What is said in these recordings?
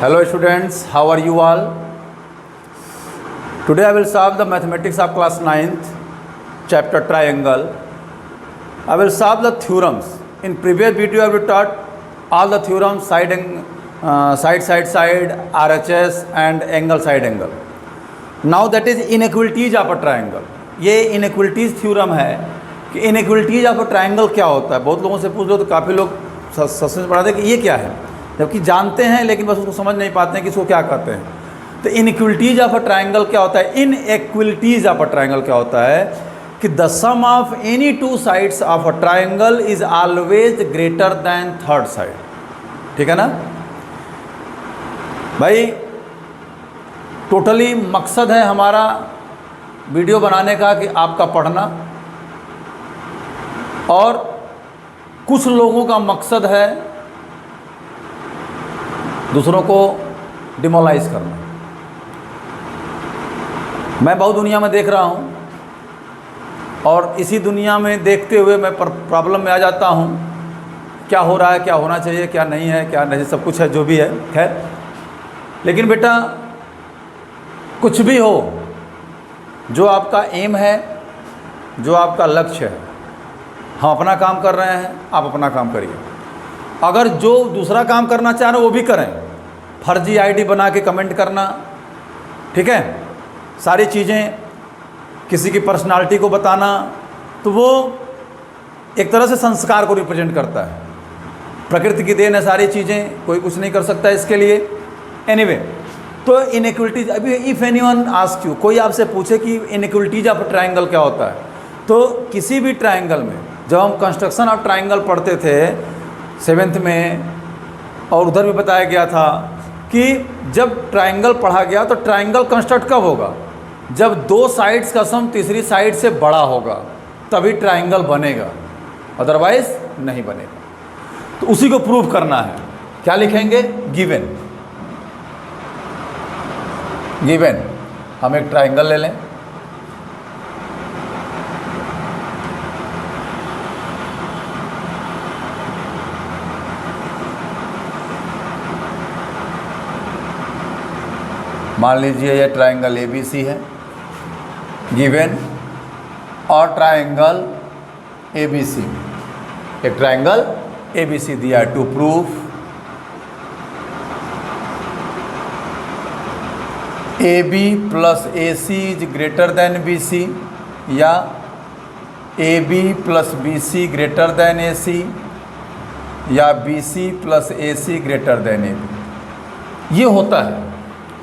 Hello students, how are you all? Today I will solve the mathematics of class 9th, chapter triangle. I will solve the theorems. In previous video I will taught all the theorems, side, RHS and angle side angle. Now that is inequalities of a triangle. ये inequalities theorem है कि inequalities of a triangle क्या होता है। बहुत लोगों से पूछ लो तो काफ़ी लोग सस्पेंस बढ़ा दे कि ये क्या है, जबकि जानते हैं लेकिन बस उसको समझ नहीं पाते हैं कि इसको क्या कहते हैं। तो इनइक्वलिटीज ऑफ अ ट्राइंगल क्या होता है, इनइक्वलिटीज ऑफ अ ट्राइंगल क्या होता है कि the sum of any two sides of a triangle is always greater than third side. ठीक है ना भाई। टोटली मकसद है हमारा वीडियो बनाने का कि आपका पढ़ना, और कुछ लोगों का मकसद है दूसरों को डिमोलाइज करना। मैं बहुत दुनिया में देख रहा हूँ और इसी दुनिया में देखते हुए मैं प्रॉब्लम में आ जाता हूँ, क्या हो रहा है, क्या होना चाहिए, क्या नहीं है, क्या नहीं, सब कुछ है जो भी है। खैर, लेकिन बेटा कुछ भी हो, जो आपका एम है, जो आपका लक्ष्य है, हम अपना काम कर रहे हैं, आप अपना काम करिए। अगर जो दूसरा काम करना चाह रहे हो वो भी करें। फर्जी आईडी बना के कमेंट करना, ठीक है, सारी चीज़ें किसी की पर्सनालिटी को बताना, तो वो एक तरह से संस्कार को रिप्रेजेंट करता है। प्रकृति की देन है सारी चीज़ें, कोई कुछ नहीं कर सकता इसके लिए। एनीवे, तो इनइक्वलिटीज, अभी इफ़ एनीवन आस्क यू, कोई आपसे पूछे कि इनइक्वलिटीज ऑफ ट्राइंगल क्या होता है, तो किसी भी ट्राइंगल में, जब हम कंस्ट्रक्शन ऑफ ट्राइंगल पढ़ते थे 7th में, और उधर भी बताया गया था कि जब ट्राइंगल पढ़ा गया तो ट्राइंगल कंस्ट्रक्ट कब होगा, जब दो साइड्स का सम तीसरी साइड से बड़ा होगा तभी ट्राइंगल बनेगा, अदरवाइज नहीं बनेगा। तो उसी को प्रूव करना है। क्या लिखेंगे? गिवन। गिवन, हम एक ट्राइंगल ले लें। मान लीजिए ये ट्राइंगल ABC है गिवन, और ट्राइंगल ABC, एक ट्राइंगल ABC दिया है। To prove AB plus AC is greater than BC, या AB plus BC greater than AC, या BC plus AC greater than AB। ये होता है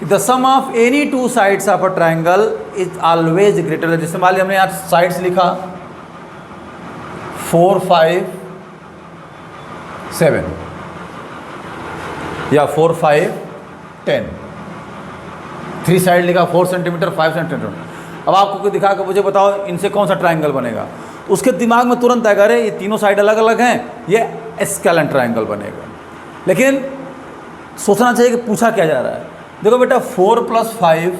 the sum of any two sides of a triangle is always greater than. जैसे मान लिया हमने यहाँ साइड्स लिखा 4, 5, 7, या 4, 5, 10, 3 साइड लिखा 4 सेंटीमीटर, 5 सेंटीमीटर। अब आपको कोई दिखा कर मुझे बताओ इनसे कौन सा ट्राइंगल बनेगा, तो उसके दिमाग में तुरंत आएगा अरे ये तीनों साइड अलग अलग हैं, ये स्केलन ट्राइंगल बनेगा। लेकिन सोचना चाहिए कि पूछा क्या जा रहा है। देखो बेटा, 4 + 5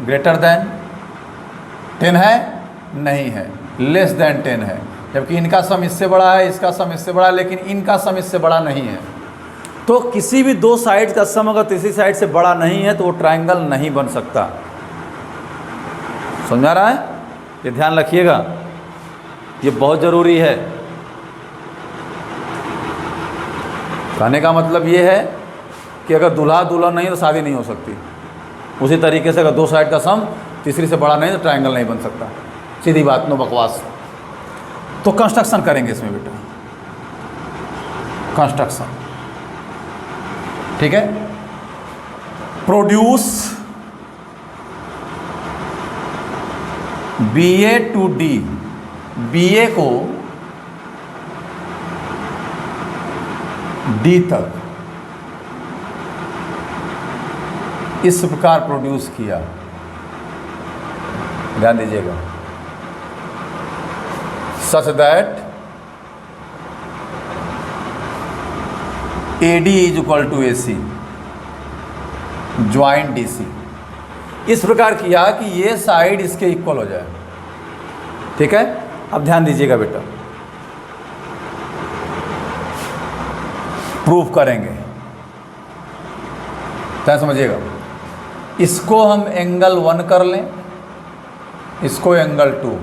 ग्रेटर देन 10 है? नहीं है, लेस देन 10 है। जबकि इनका सम इससे बड़ा है, इसका सम इससे बड़ा है, लेकिन इनका सम इससे बड़ा नहीं है। तो किसी भी दो साइड का सम अगर तीसरी साइड से बड़ा नहीं है तो वो ट्राइंगल नहीं बन सकता। समझ आ रहा है? ये ध्यान रखिएगा, ये बहुत ज़रूरी है। कहने का मतलब ये है कि अगर दूल्हा दुल्हन नहीं तो शादी नहीं हो सकती। उसी तरीके से अगर दो साइड का सम तीसरी से बड़ा नहीं तो ट्रायंगल नहीं बन सकता। सीधी बात, नो बकवास। तो कंस्ट्रक्शन करेंगे इसमें बेटा, कंस्ट्रक्शन, ठीक है। Produce BA to D, BA को D तक इस प्रकार प्रोड्यूस किया। ध्यान दीजिएगा, such that AD is equal to AC joint DC। इस प्रकार किया कि ये साइड इसके इक्वल हो जाए। ठीक है, अब ध्यान दीजिएगा बेटा, प्रूफ करेंगे। क्या समझिएगा, इसको हम एंगल 1 कर लें, इसको angle 2।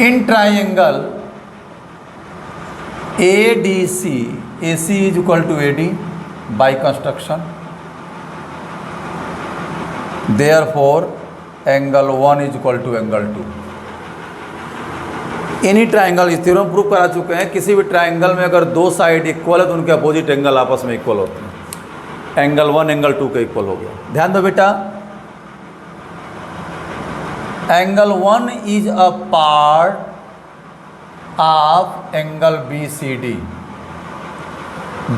In triangle ADC, AC is equal to AD by construction, therefore angle 1 is equal to angle 2। Any triangle, इस थ्योरम प्रूव करा चुके हैं, किसी भी ट्राइंगल में अगर दो साइड इक्वल है तो उनके अपोजिट एंगल आपस में इक्वल होते हैं। एंगल 1 एंगल 2 के इक्वल हो गया। ध्यान दो बेटा, angle 1 is a part of angle BCD।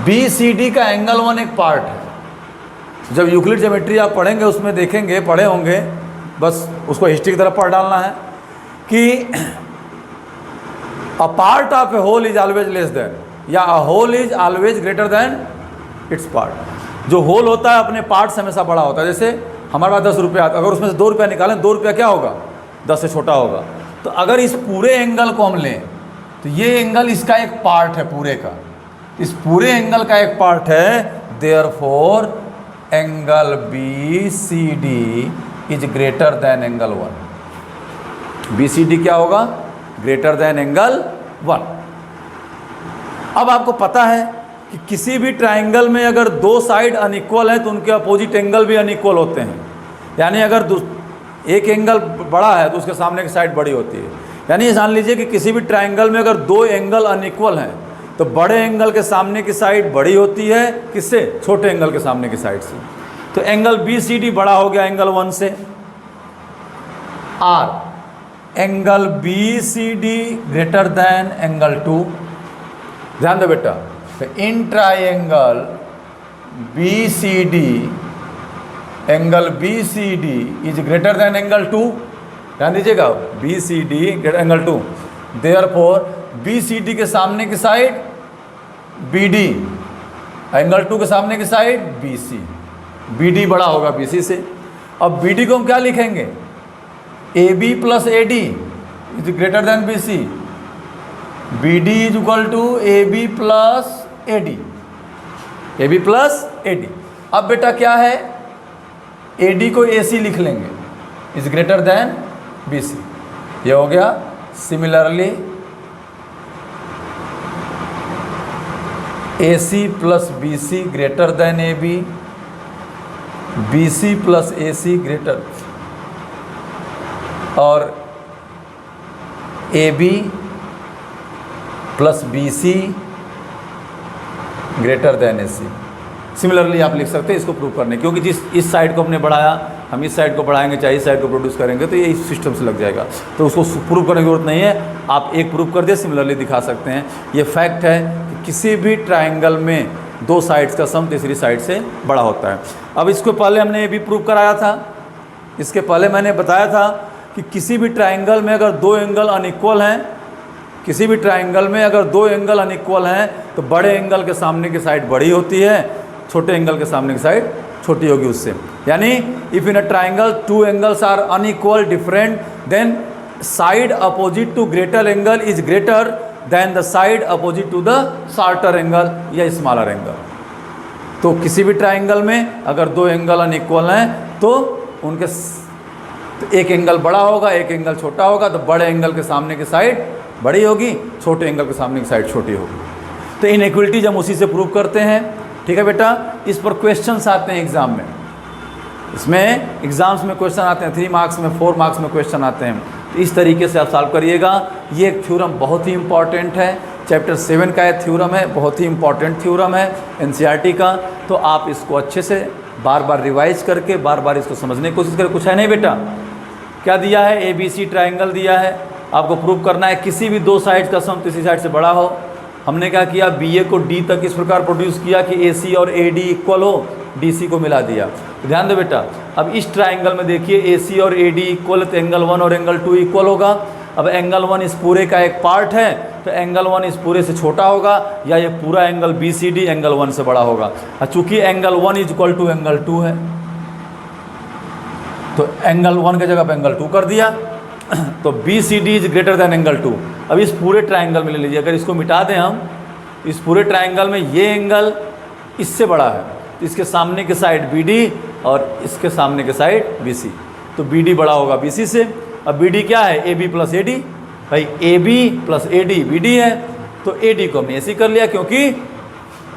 BCD का एंगल 1 एक पार्ट है। जब यूक्लिड ज्योमेट्री आप पढ़ेंगे उसमें देखेंगे, पढ़े होंगे, बस उसको हिस्ट्री की तरफ पढ़ डालना है कि a part of a whole is always less than, या a whole is always greater than its part. जो होल होता है अपने पार्ट से हमेशा बड़ा होता है। जैसे हमारे पास 10 रुपये आता है, अगर उसमें से 2 रुपया निकालें, 2 रुपया क्या होगा, 10 से छोटा होगा। तो अगर इस पूरे एंगल को हम लें तो ये एंगल इसका एक पार्ट है पूरे का, इस पूरे एंगल का एक पार्ट है, therefore angle BCD is greater then angle 1। BCD क्या होगा, ग्रेटर देन एंगल 1। अब आपको पता है कि किसी भी ट्राइंगल में अगर दो साइड अनइक्वल है तो उनके अपोजिट एंगल भी अनइक्वल होते हैं। यानी अगर एक एंगल बड़ा है तो उसके सामने की साइड बड़ी होती है। यानी ये जान लीजिए कि किसी भी ट्राइंगल में अगर दो एंगल अनइक्वल हैं तो बड़े एंगल के सामने की साइड बड़ी होती है, किससे, छोटे एंगल के सामने की साइड से। तो एंगल BCD बड़ा हो गया एंगल 1 से। R angle BCD greater than angle 2। ध्यान दो बेटा, तो in triangle BCD angle BCD is greater then angle 2। ध्यान दीजिएगा, BCD greater angle 2, therefore BCD के सामने की साइड BD, एंगल 2 के सामने की साइड BC। BD बड़ा होगा BC से। अब BD को हम क्या लिखेंगे, AB plus AD is greater than BC। BD is equal to AB plus AD, AB plus AD। अब बेटा क्या है, AD को AC लिख लेंगे, इज ग्रेटर देन BC। ये हो गया। Similarly AC plus BC greater than AB, BC plus AC greater, और AB plus BC greater than AC। Similarly आप लिख सकते हैं इसको प्रूव करने, क्योंकि जिस इस साइड को हमने बढ़ाया, हम इस साइड को बढ़ाएंगे चाहे इस साइड को प्रोड्यूस करेंगे तो ये इस सिस्टम से लग जाएगा। तो उसको प्रूव करने की जरूरत नहीं है, आप एक प्रूव कर दिए, सिमिलरली दिखा सकते हैं। ये फैक्ट है कि किसी भी ट्राइंगल में दो साइड्स का सम तीसरी साइड से बड़ा होता है। अब इसको पहले हमने ये भी प्रूव कराया था, इसके पहले मैंने बताया था कि किसी भी ट्राइंगल में अगर दो एंगल अनइक्वल हैं, किसी भी ट्राइंगल में अगर दो एंगल अनइक्वल हैं तो बड़े एंगल के सामने की साइड बड़ी होती है, छोटे एंगल के सामने की साइड छोटी होगी उससे। यानी if in a triangle two angles are unequal different then side opposite to greater angle is greater than the side opposite to the shorter angle या स्मॉलर एंगल। तो किसी भी ट्राइंगल में अगर दो एंगल अनइक्वल हैं तो उनके तो एक एंगल बड़ा होगा एक एंगल छोटा होगा, तो बड़े एंगल के सामने की साइड बड़ी होगी, छोटे एंगल के सामने की साइड छोटी होगी। तो इनइक्वलिटीज हम उसी से प्रूव करते हैं। ठीक है बेटा, इस पर क्वेश्चंस आते हैं एग्जाम में, इसमें एग्जाम्स में क्वेश्चन आते हैं, 3 मार्क्स में 4 मार्क्स में क्वेश्चन आते हैं। तो इस तरीके से आप सॉल्व करिएगा। ये एक थ्योरम बहुत ही इंपॉर्टेंट है, चैप्टर 7 का एक थ्योरम है, बहुत ही इंपॉर्टेंट थ्योरम है एनसीईआरटी का। तो आप इसको अच्छे से बार बार रिवाइज करके बार बार इसको समझने की कोशिश करें। कुछ है नहीं बेटा, क्या दिया है, ABC ट्राइंगल दिया है, आपको प्रूव करना है किसी भी दो साइड का सम तीसरी साइड से बड़ा हो। हमने क्या किया, BA को D तक इस प्रकार प्रोड्यूस किया कि AC और AD इक्वल हो, DC को मिला दिया। तो ध्यान दो बेटा, अब इस ट्राइंगल में देखिए AC और AD इक्वल है तो एंगल 1 और एंगल 2 इक्वल होगा। अब एंगल 1 इस पूरे का एक पार्ट है तो एंगल 1 इस पूरे से छोटा होगा, या ये पूरा एंगल BCD एंगल 1 से बड़ा होगा। और चूँकि angle 1 is equal to angle 2 है तो एंगल 1 की जगह पर एंगल 2 कर दिया, तो BCD is greater then angle 2। अब इस पूरे ट्राइंगल में ले लीजिए, अगर इसको मिटा दें हम इस पूरे ट्रायंगल में ये एंगल इससे बड़ा है, तो इसके सामने के साइड BD और इसके सामने के साइड BC, तो BD बड़ा होगा BC से। अब BD क्या है? AB प्लस AD, भाई AB प्लस AD BD है, तो AD को हमने AC कर लिया क्योंकि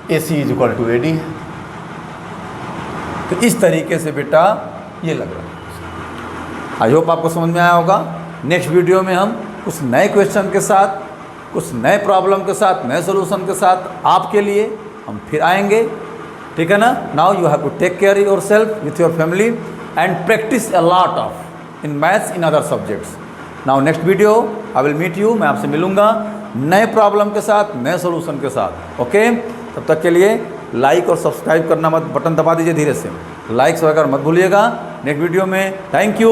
AC is equal to AD है। तो इस तरीके से बेटा ये लग रहा है। आई होप आपको समझ में आया होगा। नेक्स्ट वीडियो में हम कुछ नए क्वेश्चन के साथ, कुछ नए प्रॉब्लम के साथ, नए सोल्यूशन के साथ आपके लिए हम फिर आएंगे, ठीक है ना। Now you have to take care yourself with your family and practice a lot of in maths in other subjects. Now next video I will meet you, मैं आपसे मिलूंगा नए प्रॉब्लम के साथ, नए सोल्यूशन के साथ। ओके, तब तक के लिए लाइक और सब्सक्राइब करना मत, बटन दबा दीजिए धीरे से, लाइक्स वगैरह मत भूलिएगा। नेक्स्ट वीडियो में थैंक यू।